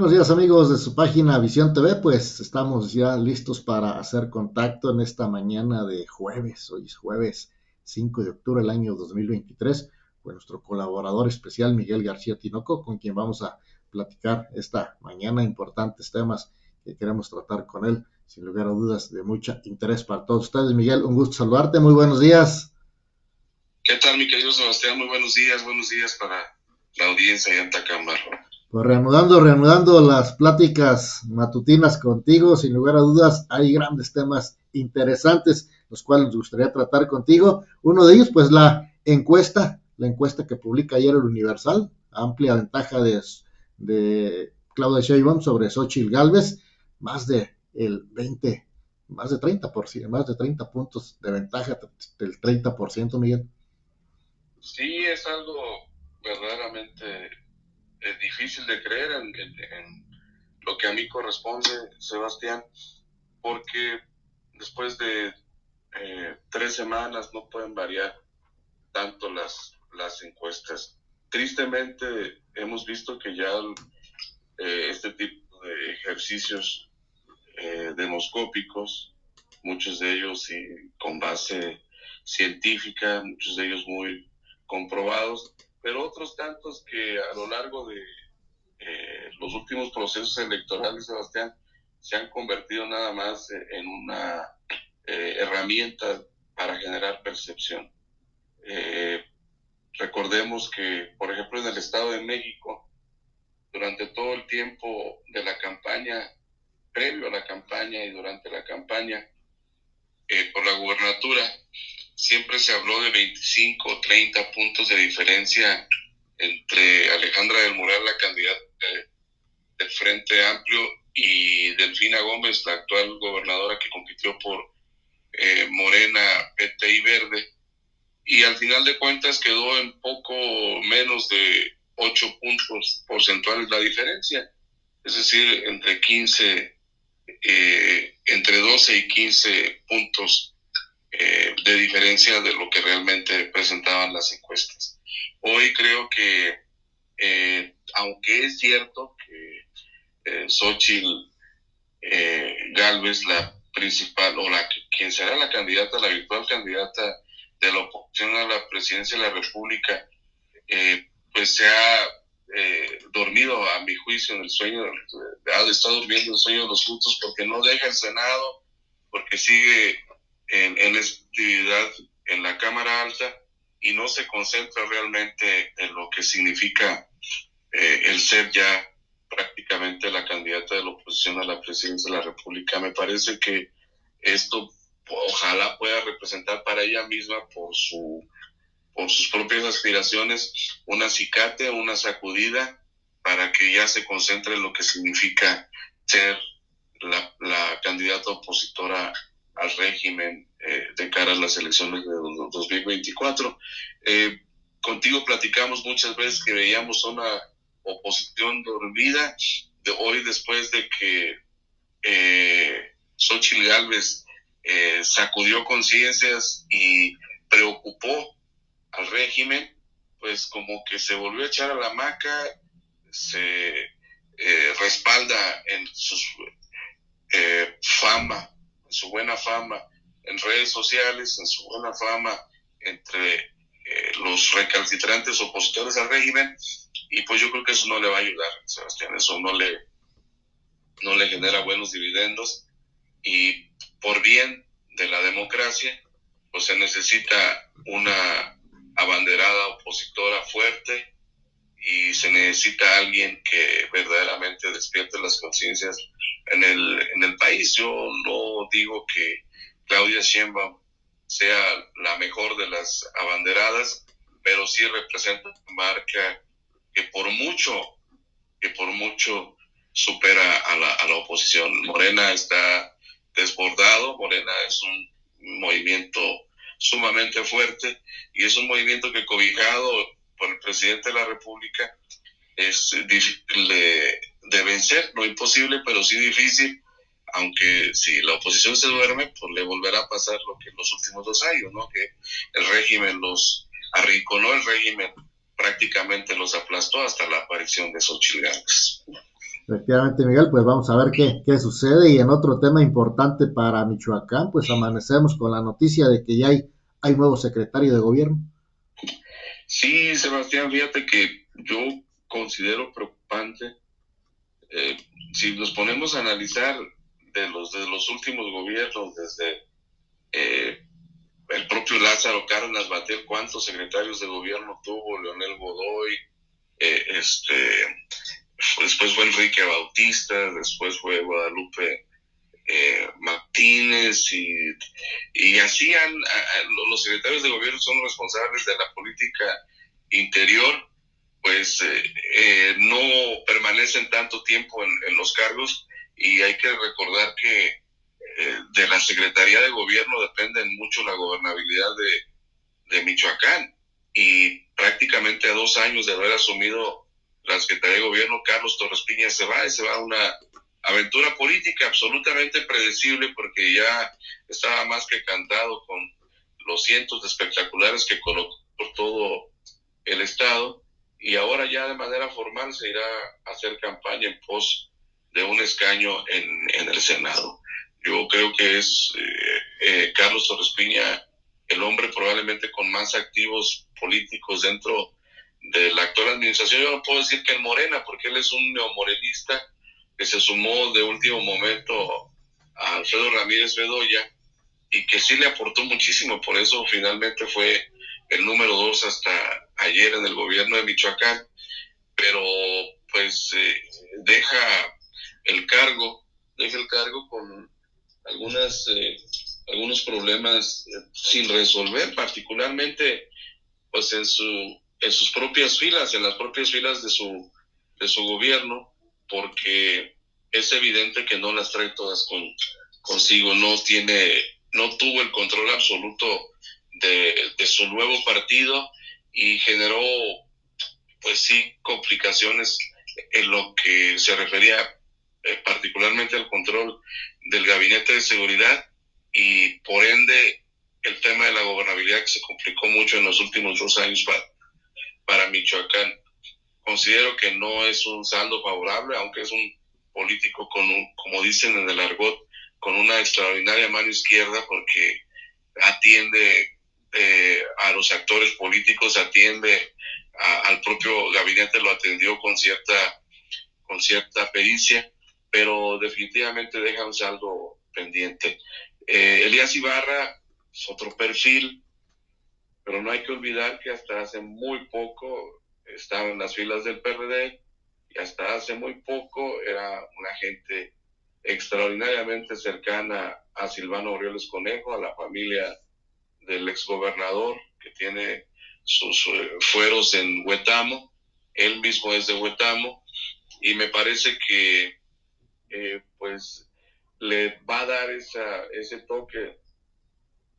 Buenos días amigos de su página Visión TV, pues estamos ya listos para hacer contacto en esta mañana de jueves. Hoy es jueves 5 de octubre del año 2023, con nuestro colaborador especial Miguel García Tinoco, con quien vamos a platicar esta mañana importantes temas que queremos tratar con él, sin lugar a dudas de mucho interés para todos ustedes. Miguel, un gusto saludarte, muy buenos días. ¿Qué tal, mi querido Sebastián? Muy buenos días para la audiencia allá en Tacámbaro. Pues reanudando las pláticas matutinas contigo, sin lugar a dudas, hay grandes temas interesantes, los cuales nos gustaría tratar contigo. Uno de ellos, pues la encuesta que publica ayer el Universal, amplia ventaja de Claudia Sheinbaum sobre Xóchitl Gálvez, más de el 20, más de 30%, más de 30 puntos de ventaja del 30%, Miguel. Sí, es algo verdaderamente difícil de creer en lo que a mí corresponde, Sebastián, porque después de 3 semanas no pueden variar tanto las encuestas. Tristemente hemos visto que ya este tipo de ejercicios demoscópicos, muchos de ellos con base científica, muchos de ellos muy comprobados, pero otros tantos que a lo largo de los últimos procesos electorales, Sebastián, se han convertido nada más en una herramienta para generar percepción. Recordemos que, por ejemplo, en el Estado de México, durante todo el tiempo de la campaña, previo a la campaña y durante la campaña por la gubernatura, siempre se habló de 25 o 30 puntos de diferencia entre Alejandra del Moral, la candidata del Frente Amplio, y Delfina Gómez, la actual gobernadora que compitió por Morena, PT y Verde, y al final de cuentas quedó en poco menos de 8 puntos porcentuales la diferencia, es decir, entre 12 y 15 puntos de diferencia de lo que realmente presentaban las encuestas. Hoy creo que, aunque es cierto que Xóchitl Gálvez, la principal, o quien será la candidata, la virtual candidata de la oposición a la presidencia de la República, pues se ha dormido, a mi juicio, en el sueño, ha estado durmiendo el sueño de los justos, porque no deja el Senado, porque sigue en esta actividad en la Cámara Alta y no se concentra realmente en lo que significa el ser ya prácticamente la candidata de la oposición a la presidencia de la República. Me parece que esto ojalá pueda representar para ella misma, por sus propias aspiraciones, un acicate, una sacudida, para que ya se concentre en lo que significa ser la candidata opositora al régimen de cara a las elecciones de 2024. Contigo platicamos muchas veces que veíamos una oposición dormida. Hoy, después de que Xóchitl Gálvez sacudió conciencias y preocupó al régimen, pues como que se volvió a echar a la hamaca, se respalda en su fama, en su buena fama en redes sociales, en su buena fama entre los recalcitrantes opositores al régimen, y pues yo creo que eso no le va a ayudar, Sebastián, eso no le genera buenos dividendos, y por bien de la democracia, pues se necesita una abanderada opositora fuerte, y se necesita alguien que verdaderamente despierte las conciencias en el país. Yo no digo que Claudia Sheinbaum sea la mejor de las abanderadas, pero sí representa una marca que por mucho supera a la oposición. Morena está desbordado, Morena es un movimiento sumamente fuerte, y es un movimiento que, cobijado por el presidente de la República, es difícil de vencer, no imposible, pero sí difícil, aunque si la oposición se duerme, pues le volverá a pasar lo que en los últimos 2 años, ¿no? Que el régimen los arrinconó, el régimen prácticamente los aplastó hasta la aparición de Xóchitl Gálvez. Efectivamente, Miguel, pues vamos a ver qué sucede. Y en otro tema importante para Michoacán, pues amanecemos con la noticia de que ya hay nuevo secretario de gobierno. Sí, Sebastián, fíjate que yo considero preocupante, eh, si nos ponemos a analizar de los últimos gobiernos, desde el propio Lázaro Cárdenas Batel, cuántos secretarios de gobierno tuvo, Leonel Godoy, después fue Enrique Bautista, después fue Guadalupe Martínez, y así los secretarios de gobierno son responsables de la política interior, pues no permanecen tanto tiempo en los cargos, y hay que recordar que de la Secretaría de Gobierno depende mucho la gobernabilidad de Michoacán, y prácticamente a 2 años de haber asumido la Secretaría de Gobierno, Carlos Torres Piña se va a una aventura política absolutamente predecible, porque ya estaba más que cantado con los cientos de espectaculares que colocó por todo el estado, y ahora ya de manera formal se irá a hacer campaña en pos de un escaño en el Senado. Yo creo que es Carlos Torres Piña el hombre probablemente con más activos políticos dentro de la actual administración. Yo no puedo decir que en Morena, porque él es un neomorenista que se sumó de último momento a Alfredo Ramírez Bedoya, y que sí le aportó muchísimo, por eso finalmente fue el número 2 hasta ayer en el gobierno de Michoacán, pero pues deja el cargo con algunos problemas sin resolver, particularmente pues en sus propias filas, en las propias filas de su gobierno, porque es evidente que no las trae todas consigo, no tuvo el control absoluto de su nuevo partido, y generó pues sí complicaciones en lo que se refería particularmente al control del gabinete de seguridad, y por ende el tema de la gobernabilidad, que se complicó mucho en los últimos 2 años para Michoacán. Considero que no es un saldo favorable, aunque es un político como dicen en el argot, con una extraordinaria mano izquierda, porque atiende a los actores políticos, atiende al propio gabinete, lo atendió con cierta pericia, pero definitivamente deja un saldo pendiente. Elías Ibarra es otro perfil, pero no hay que olvidar que hasta hace muy poco estaba en las filas del PRD, y hasta hace muy poco era una gente extraordinariamente cercana a Silvano Aureoles Conejo, a la familia del exgobernador, que tiene sus fueros en Huetamo. Él mismo es de Huetamo, y me parece que pues le va a dar ese toque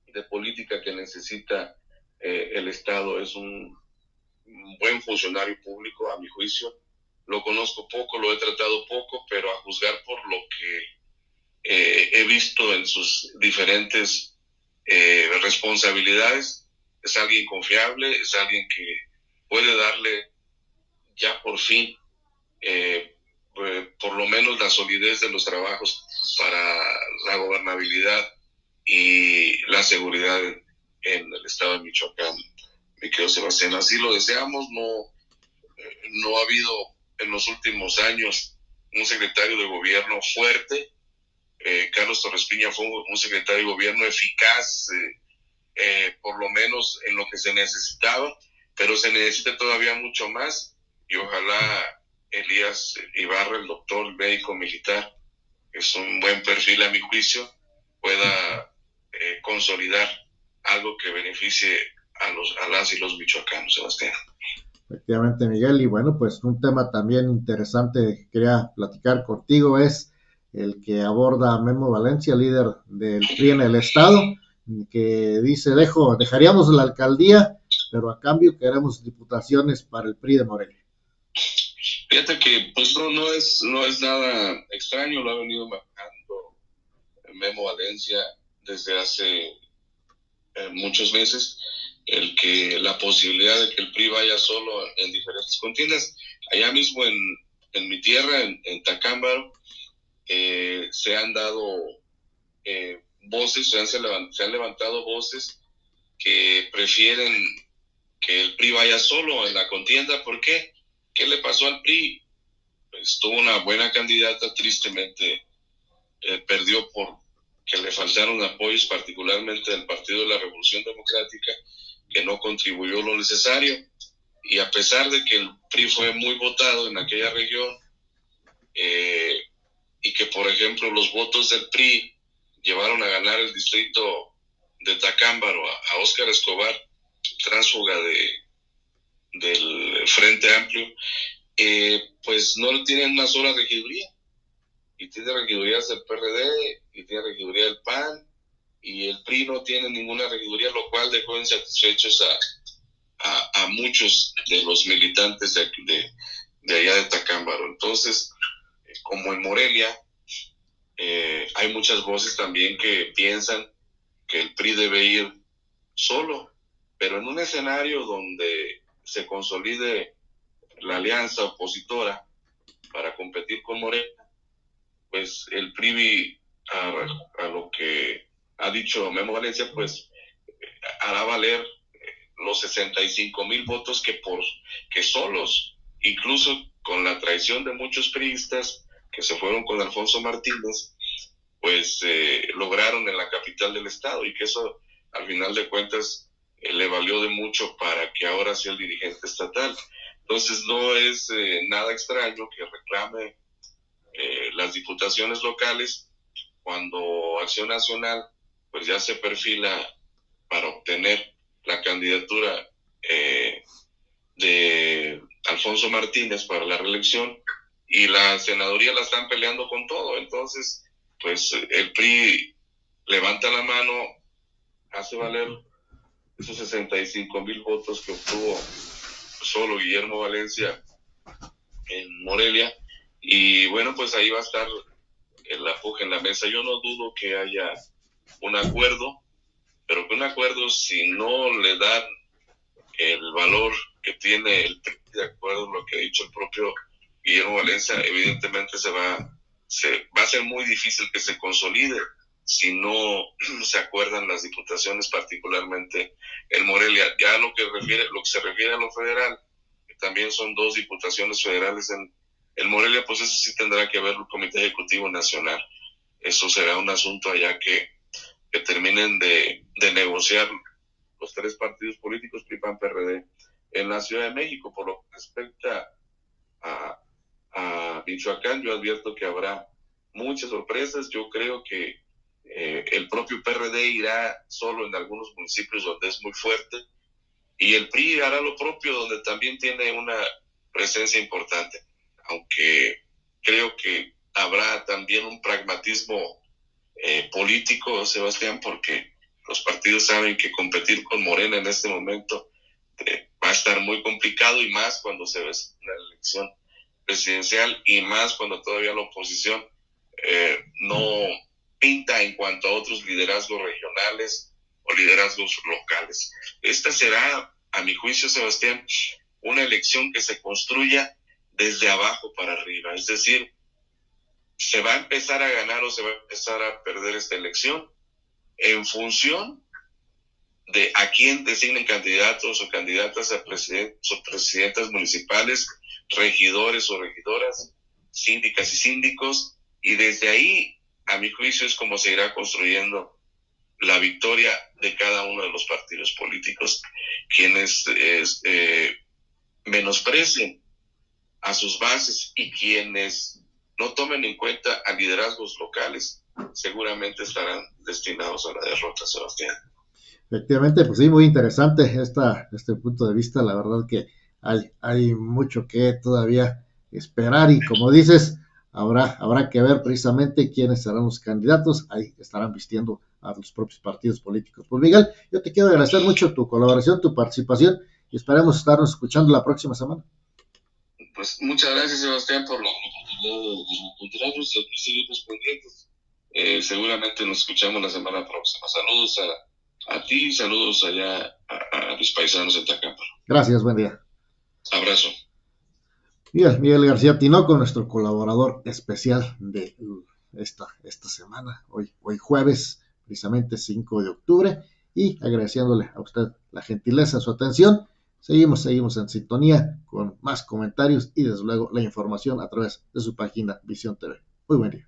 de política que necesita el Estado. Es un buen funcionario público, a mi juicio. Lo conozco poco, lo he tratado poco, pero a juzgar por lo que he visto en sus diferentes responsabilidades, es alguien confiable, es alguien que puede darle ya por fin por lo menos la solidez de los trabajos para la gobernabilidad y la seguridad en el estado de Michoacán, mi querido Sebastián. Así lo deseamos. No ha habido en los últimos años un secretario de gobierno fuerte. Carlos Torres Piña fue un secretario de gobierno eficaz, por lo menos en lo que se necesitaba, pero se necesita todavía mucho más, y ojalá Elías Ibarra, el doctor, el médico militar, que es un buen perfil a mi juicio, pueda consolidar algo que beneficie a las y los michoacanos, Sebastián. Efectivamente, Miguel, y bueno, pues un tema también interesante que quería platicar contigo es el que aborda Memo Valencia, líder del PRI en el estado, que dice, dejaríamos la alcaldía, pero a cambio queremos diputaciones para el PRI de Morelia. Fíjate que pues no es nada extraño, lo ha venido manejando Memo Valencia desde hace muchos meses, la posibilidad de que el PRI vaya solo en diferentes contiendas. Allá mismo en mi tierra, en Tacámbaro, se han dado voces, se han levantado voces que prefieren que el PRI vaya solo en la contienda. ¿Por qué? ¿Qué le pasó al PRI? Pues tuvo una buena candidata, tristemente perdió por que le faltaron apoyos, particularmente del Partido de la Revolución Democrática, que no contribuyó lo necesario. Y a pesar de que el PRI fue muy votado en aquella región, y que, por ejemplo, los votos del PRI llevaron a ganar el distrito de Tacámbaro a Óscar Escobar, tránsfuga del Frente Amplio, pues no tienen una sola regiduría, y tiene regidurías del PRD, y tiene regiduría del PAN, y el PRI no tiene ninguna regiduría, lo cual dejó insatisfechos a muchos de los militantes de allá de Tacámbaro. Entonces, como en Morelia, hay muchas voces también que piensan que el PRI debe ir solo, pero en un escenario donde se consolide la alianza opositora para competir con Morena, pues el PRI, a lo que ha dicho Memo Valencia, pues hará valer los 65,000 votos que solos, incluso con la traición de muchos priistas que se fueron con Alfonso Martínez, pues lograron en la capital del estado, y que eso al final de cuentas le valió de mucho para que ahora sea el dirigente estatal. Entonces no es nada extraño que reclame las diputaciones locales, cuando Acción Nacional pues ya se perfila para obtener la candidatura de Alfonso Martínez para la reelección, y la senaduría la están peleando con todo. Entonces pues el PRI levanta la mano, hace valer esos 65,000 votos que obtuvo solo Guillermo Valencia en Morelia, y bueno, pues ahí va a estar la puja en la mesa. Yo no dudo que haya un acuerdo, pero que un acuerdo, si no le dan el valor que tiene el PRI, de acuerdo a lo que ha dicho el propio Guillermo Valencia, evidentemente va a ser muy difícil que se consolide si no se acuerdan las diputaciones, particularmente en Morelia. Ya lo que se refiere a lo federal, que también son 2 diputaciones federales en Morelia, pues eso sí tendrá que ver el Comité Ejecutivo Nacional. Eso será un asunto allá que terminen de negociar los 3 partidos políticos, PRI, PAN, PRD, en la Ciudad de México. Por lo que respecta a Michoacán, yo advierto que habrá muchas sorpresas. Yo creo que el propio PRD irá solo en algunos municipios donde es muy fuerte, y el PRI hará lo propio donde también tiene una presencia importante, aunque creo que habrá también un pragmatismo político, Sebastián, porque los partidos saben que competir con Morena en este momento va a estar muy complicado, y más cuando se ve una elección presidencial, y más cuando todavía la oposición no pinta en cuanto a otros liderazgos regionales o liderazgos locales. Esta será, a mi juicio, Sebastián, una elección que se construya desde abajo para arriba, es decir, se va a empezar a ganar o se va a empezar a perder esta elección en función de a quién designen candidatos o candidatas a presidentes o presidentas municipales, regidores o regidoras, síndicas y síndicos, y desde ahí, a mi juicio, es como se irá construyendo la victoria de cada uno de los partidos políticos. Quienes menosprecien a sus bases y quienes no tomen en cuenta a liderazgos locales, seguramente estarán destinados a la derrota, Sebastián. Efectivamente, pues sí, muy interesante este punto de vista. La verdad que hay mucho que todavía esperar, y como dices, habrá que ver precisamente quiénes serán los candidatos. Ahí estarán vistiendo a los propios partidos políticos. Pues Miguel, yo te quiero agradecer mucho tu colaboración, tu participación, y esperemos estarnos escuchando la próxima semana. Pues muchas gracias, Sebastián, por la oportunidad de encontrarnos y aquí seguimos pendientes. Seguramente nos escuchamos la semana próxima. Saludos a ti, saludos allá a los paisanos de Tacámbaro. Gracias, buen día. Abrazo. Miguel García Tinoco, nuestro colaborador especial de esta semana, hoy jueves, precisamente 5 de octubre, y agradeciéndole a usted la gentileza, su atención. Seguimos en sintonía con más comentarios y desde luego la información a través de su página Visión TV. Muy buen día.